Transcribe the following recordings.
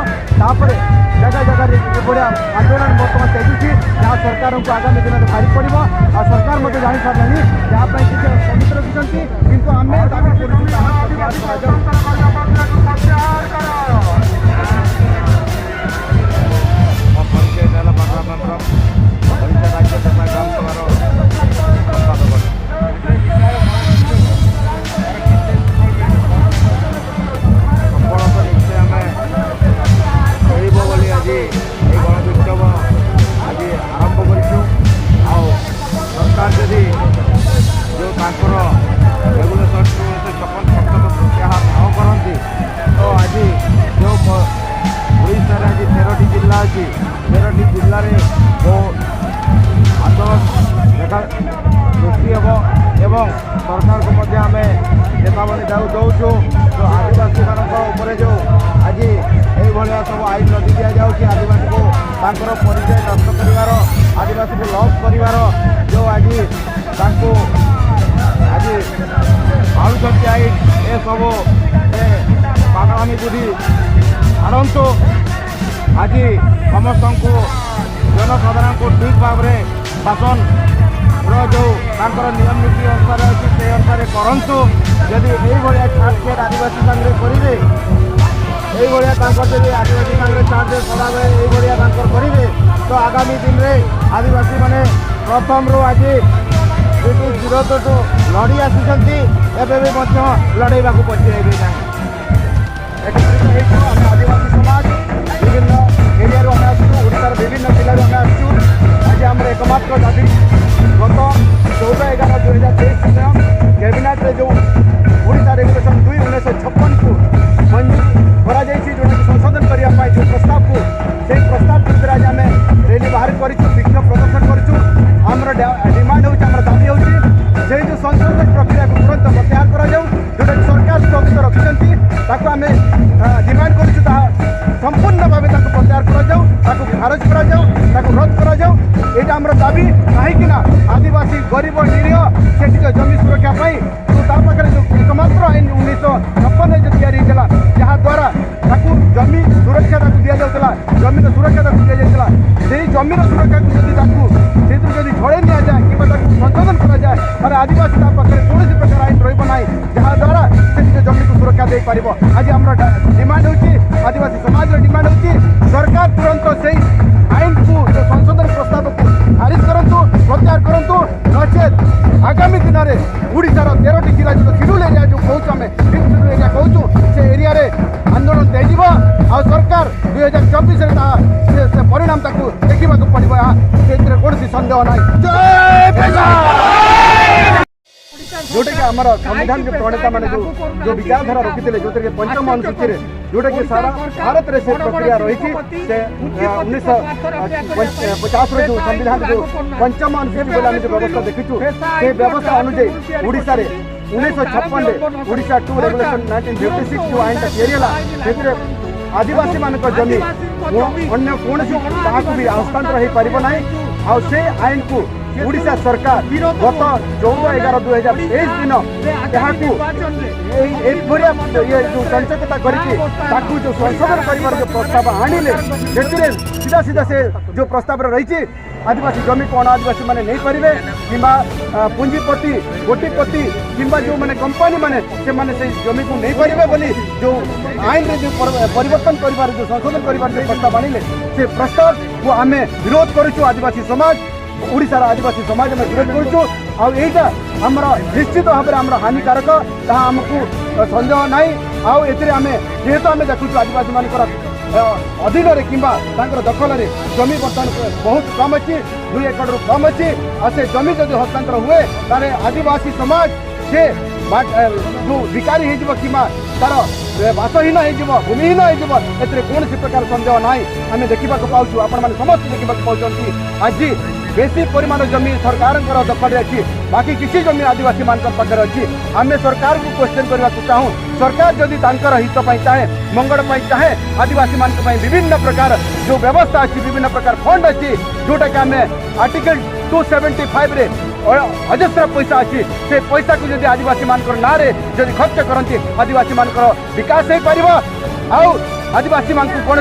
जगह जगह ये आंदोलन बर्तमान तेजुची जहाँ सरकार को आगामी दिन में भारी पड़ो आ सरकार मत जानी सारे जहाँ किसी पवित्र रखिंट किंतु आम सरकार को मध्य आम चेतावनी दौचु तो आदिवासी मान जो आज ये सब आईन लदी दि जाऊँगी आदिवासी को परिचय नष्ट कर आदिवासी को लॉस कर जो आज आज आनुषंगी आईन ये सब पागलामी बुद्धि छाड़ू आज समस्त को जनसाधारण को ठीक भाव में शासन जो नियम नीति अनुसार अच्छी से अनुसार करूँ जदि ये छाटछेड़ आदिवासी सागर करेंगे ये जब आदिवासी सागर छाटछेड़ सदाबले ये करेंगे तो आगामी दिन में आदिवासी मैंने प्रथम रू आज ब्रिटिश विरोध टू लड़ी आसी लड़ेबा पछे आदिवासी समाज विभिन्न एरिया आम आसार विभिन्न जिले आम आज आम एकमात्र दाबी गत 14/11/2023 दिन कैबिनेट जो ओडिशा रेगुलेशन 2/1956 को मंजूर जोटा संशोधन करने जो प्रस्ताव को से प्रस्ताव विरुद्ध आज आम रैली बाहर विक्षोभ प्रदर्शन करमर डिमांड होम दाबी हो जो संशोधन प्रक्रिया को तुरंत प्रत्याहार कर जोटा सरकार स्थगित रखिंट आम डिमांड कर संपूर्ण भाव प्रत्याहार कर खारज कर रद्द कर आम दाबी कहीं आदिवासी गरीब निरीह से जमी सुरक्षा तो पाखे जो एकमात्र आईन 1956 जो या जहाद्वारा जमी सुरक्षा दि जाऊला जमीन सुरक्षा दि जाता से जमीन सुरक्षा को जब झड़े नि जाए कि संशोधन कर आदिवासी पाखे कौन प्रकार आईन रहा जहाद्वारा से जमी को सुरक्षा दे पार आज आम डिमांड हो आदिवासी समाज डिमांड हो सरकार तुरंत से आईन को जो संशोधन प्रस्ताव को खारिज करूँ प्रत्याहार करूँ नचेत आगामी दिन में ओडिशार 13टी जिला जो शेड्यूल एरिया जो कहूँ आम शेड्यूल एरिया कहूँ से एरिया आंदोलन दे आ सरकार 2024 परिणाम देखा पड़ा से कौन सन्देह ना जोटा कि आम संविधान के प्रणेता मैंने जो विचारधारा रखी जो पंचम अनुसूची जोटा कि सारा भारत में से प्रक्रिया रही 1950 जो संविधान जो पंचम अनुसूची बोले जो व्यवस्था देखीचु से व्यवस्था अनुଯାयी ओडिशा 1956 ओडिशा 2 रेगुलेशन 1956 जो आईन या आदिवासी मान जमी अन्य कौन भी हस्तांतर हो पार ना से आईन को ओडिशा सरकार गत 14/11/2023 दिन ये जो चंचकता करके जो संशोधन कर जो प्रस्ताव आणिले सीधा सीधा से जो प्रस्ताव रही आदिवासी जमी को अण आदिवासी मैंने नहीं पारे कि पुंजीपति कोटिपति कि जो मैंने कंपनी मैंने से जमी को नहीं पारे बोली जो आईन जो परिवर्तन कर जो संशोधन कर प्रस्ताव आणिले से प्रस्ताव को आम विरोध करूँ आदिवासी समाज ओडिशार आदिवासी समाज में विरोध करूँ आईटा आम निश्चित भाव में आम हानिकारक आमको सन्देह ना आम जेहेतु आम देखु आदिवासी मान अधीन कि दखल जमी बर्तमान बहुत कम अच्छी 2 एकड़ कम अच्छी से जमी जब हस्तांतर हुए तारे आदिवासी समाज से जो भिकारी कि तार बासहीन हो भूमिहीन हो कौन प्रकार सन्देह ना आम देखा पाऊँ आपण समस्त देखा पाँच आज बेसी परिमाण जमी सरकार दखल अच्छी बाकी किसी जमी आदिवासी मान पाखे अच्छी आम सरकार को क्वेश्चन करने को चाहूँ सरकार जदि हित चाहे मंगल चाहे आदिवासी मान विभिन्न प्रकार जो व्यवस्था अच्छी विभिन्न प्रकार फंड अच्छी जोटा कि आम आर्टिकल 275 रे अजस्र पैसा अच्छी से पैसा को जब आदिवासी मान ना जब खर्च करती आदिवासी मान विकास हो पार आदिवासी मान कौन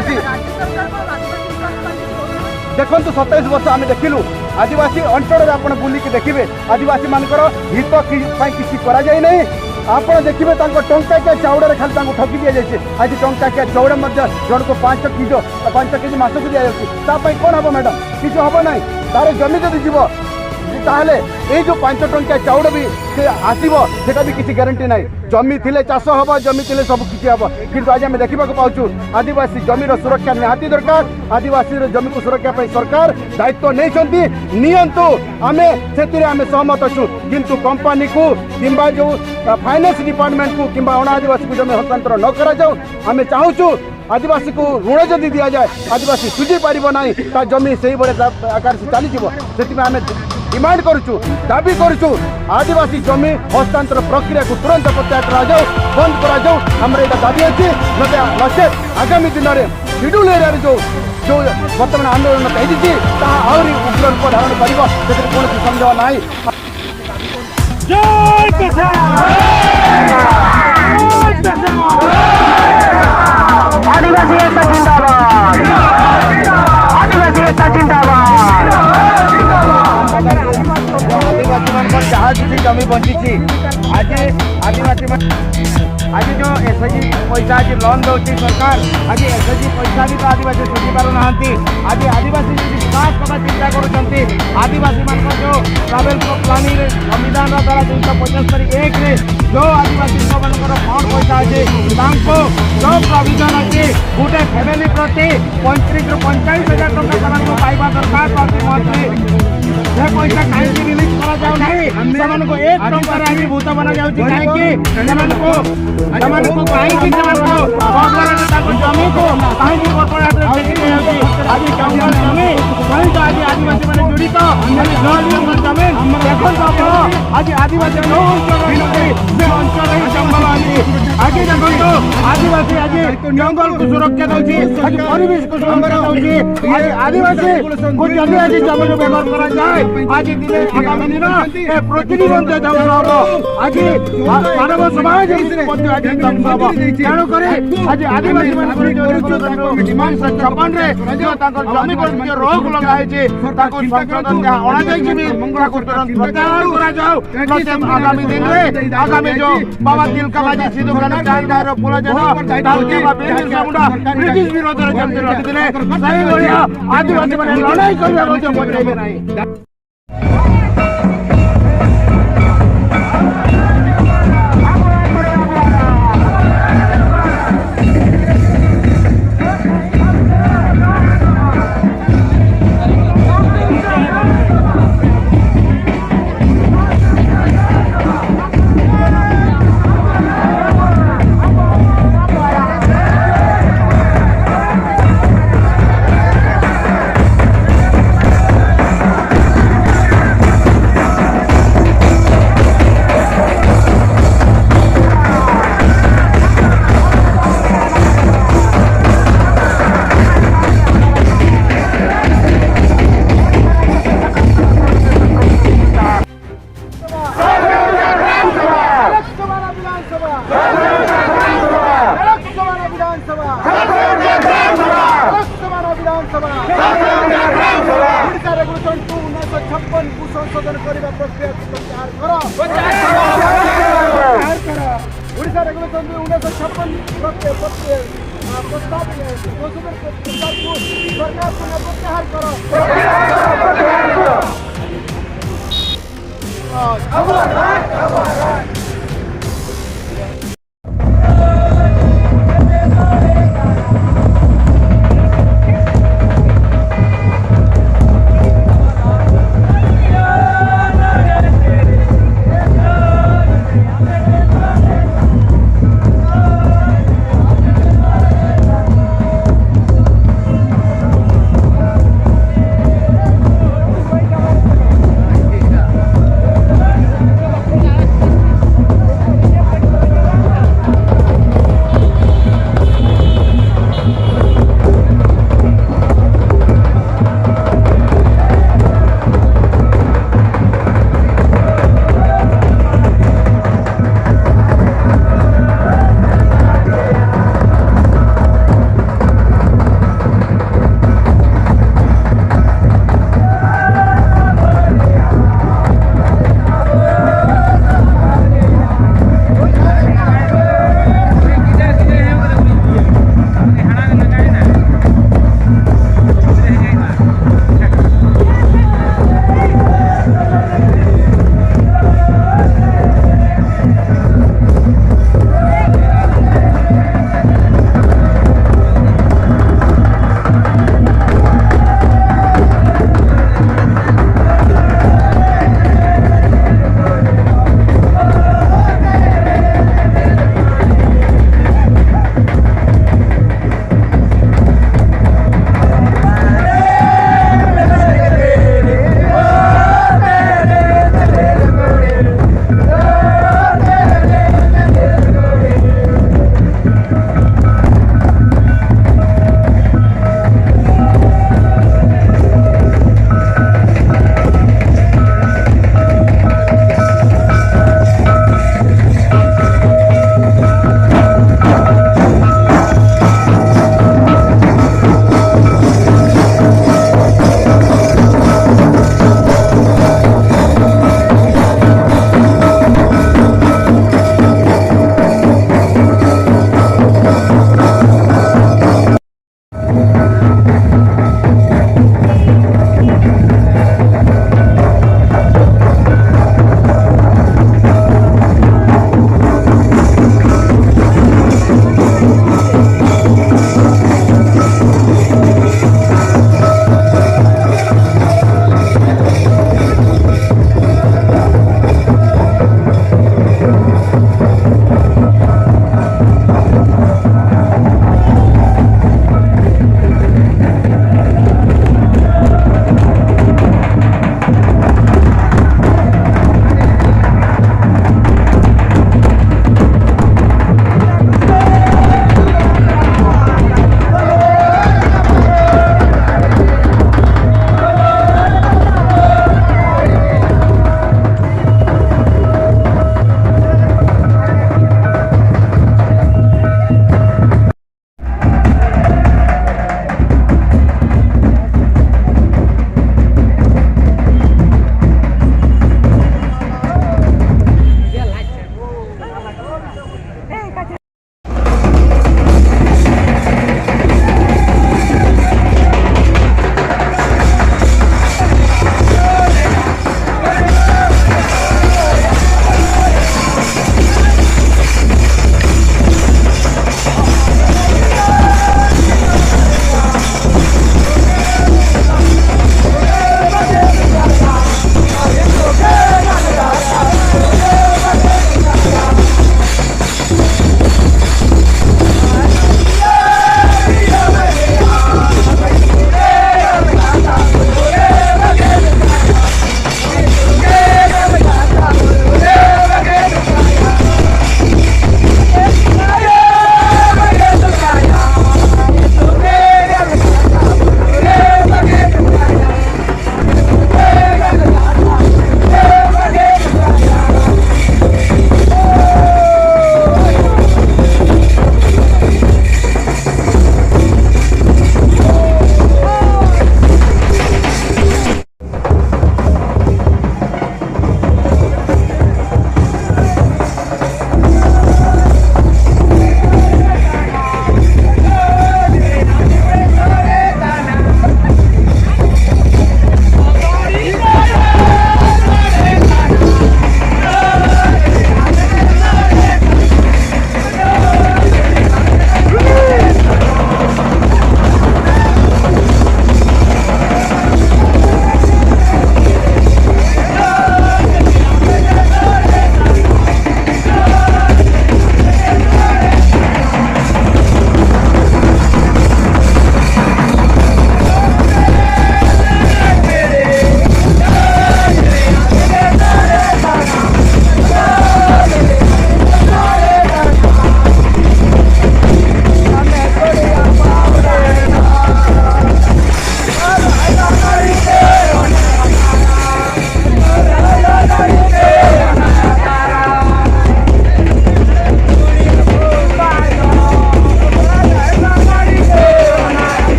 देखु 27 वर्ष आम देखिलु आदिवासी अंचल आप बुलिकी देखिए आदिवासी मानकर हित किसी करा जाए नहीं आप देखिए टंकाकिया चाउड़े खाली ठकी दि जाए आज टंकाकिया चाउड़ जन को 5 केजी मासक दि जाए कौन हम मैडम किसी हम ना तार जमी जब जीव ताहले ये जो 5 टंकिया चाउड़ भी से आसो सेटा भी किसी ग्यारंटी ना जमी थिले चाष हम जमी थिले सब किसी हम किंतु आज आम देखा पाचु आदिवासी जमीर सुरक्षा निहाती दरकार आदिवासी जमी को सुरक्षा सरकार दायित्व नहीं आमे से आमे सहमत अच्छु किंतु कंपनी को किंबा जो फाइनेंस डिपार्टमेंट को किंबा अण आदिवासी को जमी हस्तांतर न करा आम चाहूँ आदिवासी को ऋण जदि दि जाए आदिवासी सुझी पार ना जमी से आकार से चली आम डिमांड करुचु दाबी करुचु आदिवासी जमी हस्तांतर प्रक्रिया को तुरंत प्रत्याहार करा बंद करा हमर एटा दाबी अच्छी नचेत आगामी दिन में शिड्यूल एरिया जो जो बर्तमान आंदोलन कही आहरी उग्र रूप धारण कर कौन संदेह ना आदिवासी एकता जिंदाबाद आदिवासी एकता जिंदाबाद आदिवासी मान जहाँ जी जमी बंची आज आदिवासी आज जो एसएचजी पैसा आज लोन दौर सरकार आज एसएचजी पैसा भी तो आदिवासी सुझी पार ना आज आदिवासी विकास कथा चिंता कर आदिवासी मान जो ट्रावेल प्लानिंग संविधान द्वारा 375(1) जो आदिवासी फंड पैसा अच्छे जो प्रोविजन अच्छे गोटे फैमिली प्रति 35 ରୁ 45,000 टका पाइबा दरकार प्रति मंथली से पैसा कहीं रिलीज करा जाऊ नहीं को 1 टंका आज भूत बना जाउची काहे जमी को कहीं आज जंगल जमी कहीं तो आज आदिवासी मैंने जुड़ित जमीन देखो आज आदिवासी अंचल जंगल आगे देखो आदिवासी आज जंगल को सुरक्षा दूसरी आज परिवेश को सुरक्षा दूसरी आज आदिवासी को जल्दी आज जमीन व्यवहार करा जाए आज दिन आगामी दिन प्रतिनिधि जंगल हम आज मानव समाज आज तेणुक आज आदिवासी डिमांड 56 जमी को रोक लगाई संशोधन आगामी दिन में आगामी जो बाबा तिलका बाजी सिद्धू ब्रिटिश विरोध आदिवासी मैंने लड़ाई करने संशोधन करने प्रक्रिया ओडिशा रेगुलेशन 1956 प्रस्ताव सरकार प्रत्याहार करो।